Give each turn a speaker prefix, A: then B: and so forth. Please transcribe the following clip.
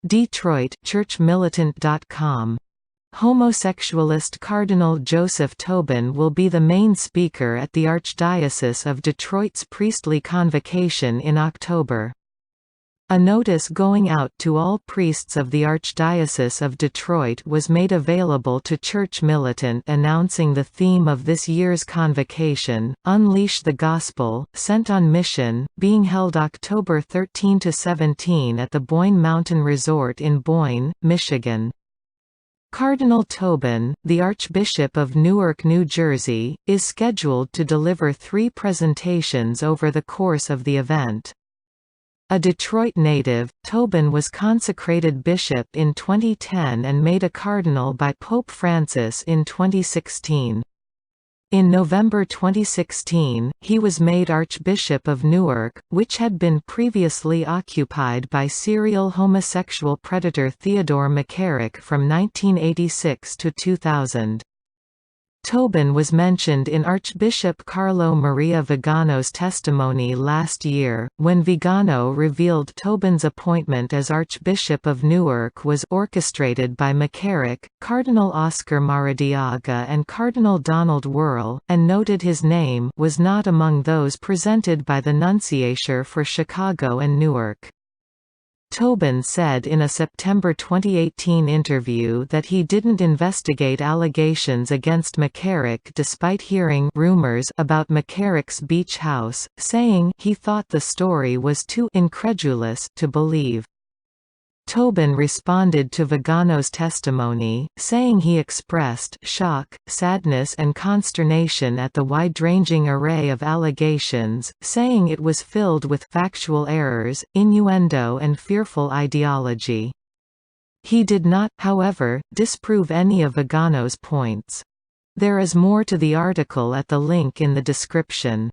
A: Detroit churchmilitant.com. Homosexualist Cardinal Joseph Tobin will be the main speaker at the Archdiocese of Detroit's priestly convocation in October. A notice going out to all priests of the Archdiocese of Detroit was made available to Church Militant announcing the theme of this year's convocation, Unleash the Gospel, Sent on Mission, being held October 13–17 at the Boyne Mountain Resort in Boyne, Michigan. Cardinal Tobin, the Archbishop of Newark, New Jersey, is scheduled to deliver 3 presentations over the course of the event. A Detroit native, Tobin was consecrated bishop in 2010 and made a cardinal by Pope Francis in 2016. In November 2016, he was made Archbishop of Newark, which had been previously occupied by serial homosexual predator Theodore McCarrick from 1986 to 2000. Tobin was mentioned in Archbishop Carlo Maria Vigano's testimony last year, when Vigano revealed Tobin's appointment as Archbishop of Newark was orchestrated by McCarrick, Cardinal Oscar Maradiaga and Cardinal Donald Wuerl, and noted his name was not among those presented by the Nunciature for Chicago and Newark. Tobin said in a September 2018 interview that he didn't investigate allegations against McCarrick despite hearing rumors about McCarrick's beach house, saying he thought the story was too incredulous to believe. Tobin responded to Vigano's testimony, saying he expressed shock, sadness and consternation at the wide-ranging array of allegations, saying it was filled with factual errors, innuendo and fearful ideology. He did not, however, disprove any of Vigano's points. There is more to the article at the link in the description.